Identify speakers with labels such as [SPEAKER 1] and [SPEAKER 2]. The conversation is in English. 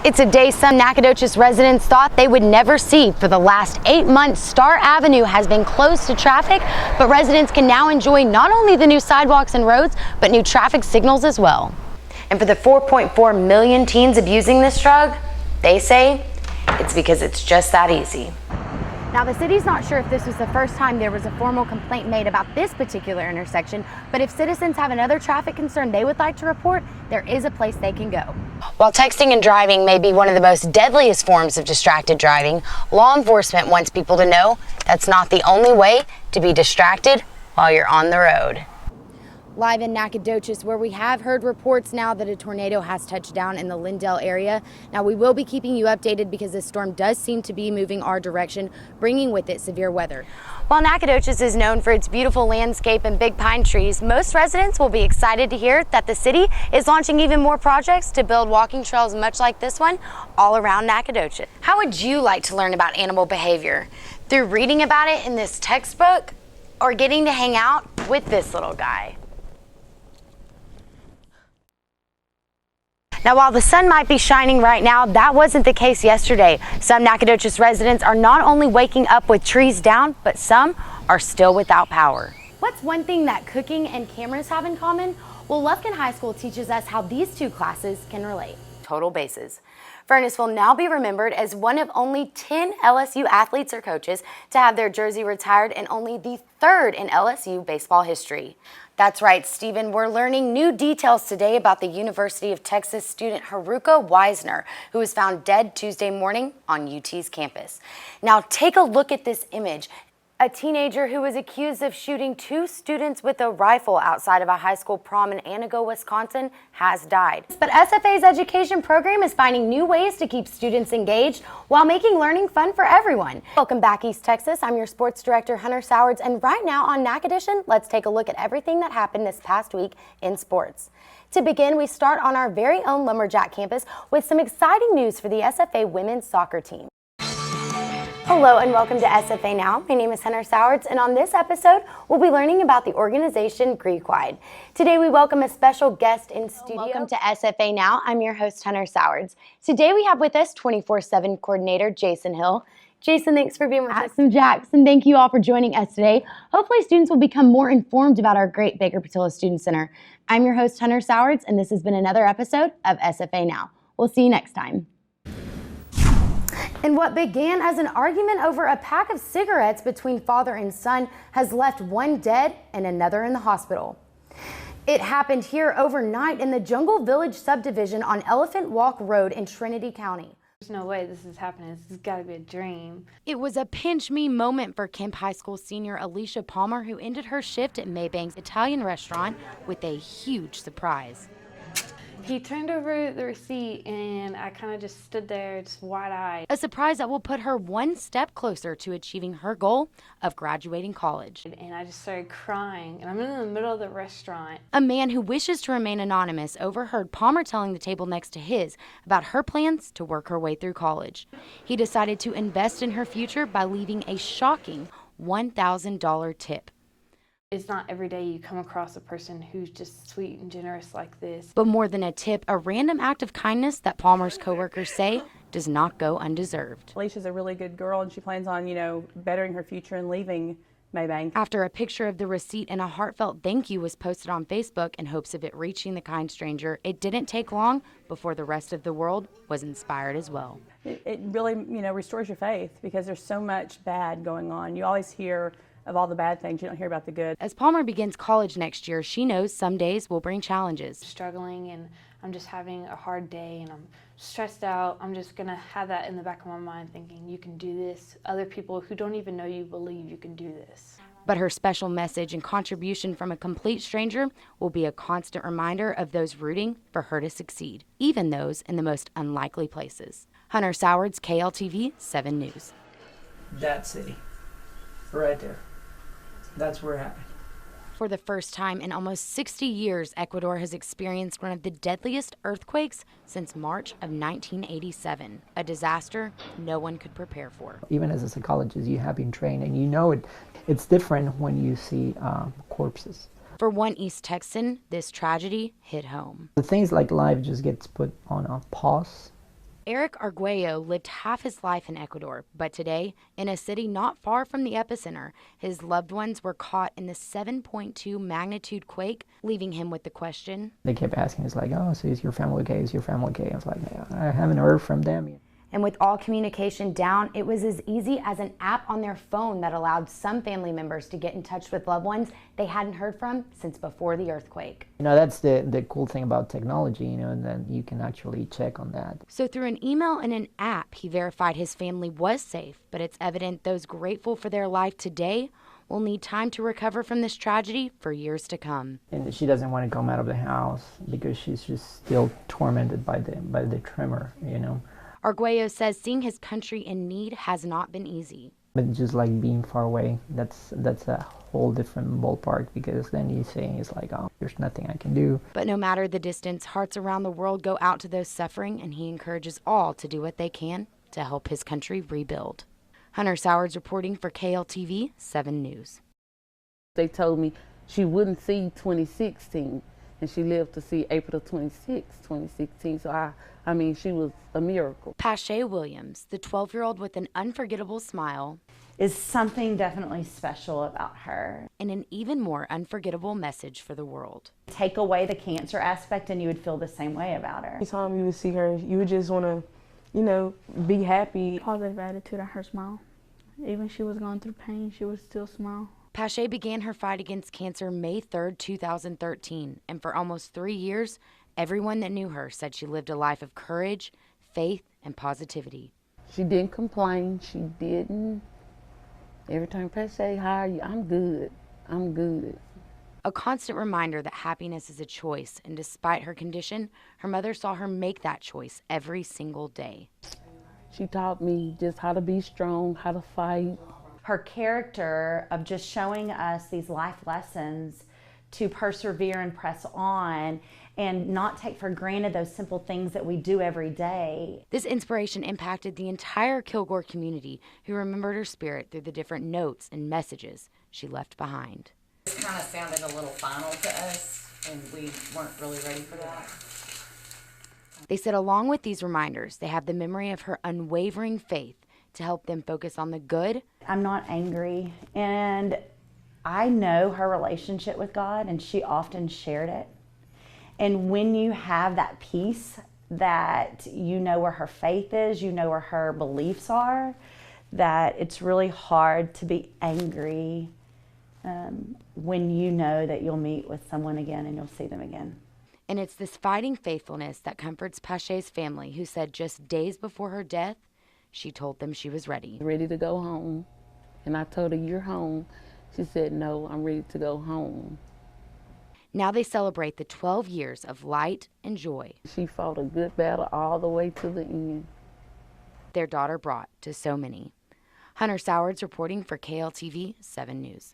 [SPEAKER 1] It's a day some Nacogdoches residents thought they would never see. For the last 8 months, Star Avenue has been closed to traffic, but residents can now enjoy not only the new sidewalks and roads, but new traffic signals as well. And for the 4.4 million teens abusing this drug, they say it's because it's just that easy. Now, the city's not sure if this was the first time there was a formal complaint made about this particular intersection, but if citizens have another traffic concern they would like to report, there is a place they can go. While texting and driving may be one of the most deadliest forms of distracted driving, law enforcement wants people to know that's not the only way to be distracted while you're on the road. Live in Nacogdoches, where we have heard reports now that a tornado has touched down in the Lindell area. Now, we will be keeping you updated because this storm does seem to be moving our direction, bringing with it severe weather. While Nacogdoches is known for its beautiful landscape and big pine trees, most residents will be excited to hear that the city is launching even more projects to build walking trails much like this one all around Nacogdoches. How would you like to learn about animal behavior? Through reading about it in this textbook or getting to hang out with this little guy? Now, while the sun might be shining right now, that wasn't the case yesterday. Some Nacogdoches residents are not only waking up with trees down, but some are still without power. What's one thing that cooking and cameras have in common? Well, Lufkin High School teaches us how these two classes can relate. Total bases. Furnace will now be remembered as one of only 10 LSU athletes or coaches to have their jersey retired, and only the third in LSU baseball history. That's right, Stephen. We're learning new details today about the University of Texas student Haruka Weisner, who was found dead Tuesday morning on UT's campus. Now, take a look at this image. A teenager who was accused of shooting 2 students with a rifle outside of a high school prom in Antigo, Wisconsin, has died. But SFA's education program is finding new ways to keep students engaged while making learning fun for everyone. Welcome back, East Texas. I'm your sports director, Hunter Sowards, and right now on Nacogdoches, let's take a look at everything that happened this past week in sports. To begin, we start on our very own Lumberjack campus with some exciting news for the SFA women's soccer team. Hello and welcome to SFA Now. My name is Hunter Sowards, and on this episode, we'll be learning about the organization Greekwide. Today, we welcome a special guest in studio. Welcome to SFA Now. I'm your host, Hunter Sowards. Today, we have with us 24/7 coordinator Jason Hill. Jason, thanks for being with us. Jackson, thank you all for joining us today. Hopefully, students will become more informed about our great Baker Patillo Student Center. I'm your host, Hunter Sowards, and this has been another episode of SFA Now. We'll see you next time. And what began as an argument over a pack of cigarettes between father and son has left one dead and another in the hospital. It happened here overnight in the Jungle Village subdivision on Elephant Walk Road in Trinity County.
[SPEAKER 2] There's no way this is happening. This has got to be a dream.
[SPEAKER 1] It was a pinch me moment for Kemp High School senior Alicia Palmer, who ended her shift at Maybank's Italian restaurant with a huge surprise.
[SPEAKER 2] He turned over the receipt and I kind of just stood there just wide-eyed.
[SPEAKER 1] A surprise that will put her one step closer to achieving her goal of graduating college.
[SPEAKER 2] And I just started crying, and I'm in the middle of the restaurant.
[SPEAKER 1] A man who wishes to remain anonymous overheard Palmer telling the table next to his about her plans to work her way through college. He decided to invest in her future by leaving a shocking $1,000 tip.
[SPEAKER 2] It's not every day you come across a person who's just sweet and generous like this.
[SPEAKER 1] But more than a tip, a random act of kindness that Palmer's coworkers say does not go undeserved.
[SPEAKER 3] Alicia's a really good girl, and she plans on, bettering her future and leaving Maybank.
[SPEAKER 1] After a picture of the receipt and a heartfelt thank you was posted on Facebook in hopes of it reaching the kind stranger, it didn't take long before the rest of the world was inspired as well.
[SPEAKER 3] It really, restores your faith because there's so much bad going on. You always hear of all the bad things, you don't hear about the good.
[SPEAKER 1] As Palmer begins college next year, she knows some days will bring challenges.
[SPEAKER 2] Struggling, and I'm just having a hard day and I'm stressed out. I'm just gonna have that in the back of my mind thinking, you can do this. Other people who don't even know you believe you can do this.
[SPEAKER 1] But her special message and contribution from a complete stranger will be a constant reminder of those rooting for her to succeed, even those in the most unlikely places. Hunter Sowards, KLTV 7 News.
[SPEAKER 4] That city, right there. That's where it happened.
[SPEAKER 1] For the first time in almost 60 years, Ecuador has experienced one of the deadliest earthquakes since March of 1987, a disaster no one could prepare for.
[SPEAKER 4] Even as a psychologist, you have been trained, and it's different when you see corpses.
[SPEAKER 1] For one East Texan, this tragedy hit home.
[SPEAKER 4] The things like life just gets put on a pause
[SPEAKER 1] Eric Arguello lived half his life in Ecuador, but today, in a city not far from the epicenter, his loved ones were caught in the 7.2 magnitude quake, leaving him with the question.
[SPEAKER 4] They kept asking, it's like, oh, so is your family okay? Is your family okay? I was like, yeah, I haven't heard from them yet.
[SPEAKER 1] And with all communication down, it was as easy as an app on their phone that allowed some family members to get in touch with loved ones they hadn't heard from since before the earthquake.
[SPEAKER 4] You know, that's the cool thing about technology, you know, and then you can actually check on that.
[SPEAKER 1] So through an email and an app, he verified his family was safe, but it's evident those grateful for their life today will need time to recover from this tragedy for years to come.
[SPEAKER 4] And she doesn't want to come out of the house because she's just still tormented by the tremor, you know.
[SPEAKER 1] Arguello says seeing his country in need has not been easy.
[SPEAKER 4] But just like being far away, that's a whole different ballpark, because then you say it's like, oh, there's nothing I can do.
[SPEAKER 1] But no matter the distance, hearts around the world go out to those suffering, and he encourages all to do what they can to help his country rebuild. Hunter Sowards reporting for KLTV 7 News.
[SPEAKER 5] They told me she wouldn't see 2016, and she lived to see April 26, 2016. So I mean, she was a miracle.
[SPEAKER 1] Pache Williams, the 12-year-old with an unforgettable smile,
[SPEAKER 6] is something definitely special about her.
[SPEAKER 1] and an even more unforgettable message for the world.
[SPEAKER 6] Take away the cancer aspect and you would feel the same way about her.
[SPEAKER 7] Every time you would see her, you would just want to, you know, be happy.
[SPEAKER 8] Positive attitude on her smile. Even she was going through pain, she would still smile.
[SPEAKER 1] Pache began her fight against cancer May 3rd, 2013, and for almost 3 years, everyone that knew her said she lived a life of courage, faith, and positivity.
[SPEAKER 5] She didn't complain. She didn't. Every time Pat say, "How are you?" "I'm good. I'm good."
[SPEAKER 1] A constant reminder that happiness is a choice, and despite her condition, her mother saw her make that choice every single day.
[SPEAKER 5] She taught me just how to be strong, how to fight.
[SPEAKER 6] Her character of just showing us these life lessons to persevere and press on and not take for granted those simple things that we do every day.
[SPEAKER 1] This inspiration impacted the entire Kilgore community, who remembered her spirit through the different notes and messages she left behind.
[SPEAKER 9] This kind of sounded a little final to us, and we weren't really ready for that.
[SPEAKER 1] They said along with these reminders, they have the memory of her unwavering faith to help them focus on the good.
[SPEAKER 6] I'm not angry, and I know her relationship with God, and she often shared it. And when you have that peace that you know where her faith is, you know where her beliefs are, that it's really hard to be angry when you know that you'll meet with someone again and you'll see them again.
[SPEAKER 1] And it's this fighting faithfulness that comforts Pache's family, who said just days before her death, she told them she was ready.
[SPEAKER 5] Ready to go home. And I told her, "You're home." She said, "No, I'm ready to go home."
[SPEAKER 1] Now they celebrate the 12 years of light and joy
[SPEAKER 5] She fought a good battle all the way to the end.
[SPEAKER 1] their daughter brought to so many. Hunter Sowards reporting for KLTV 7 News.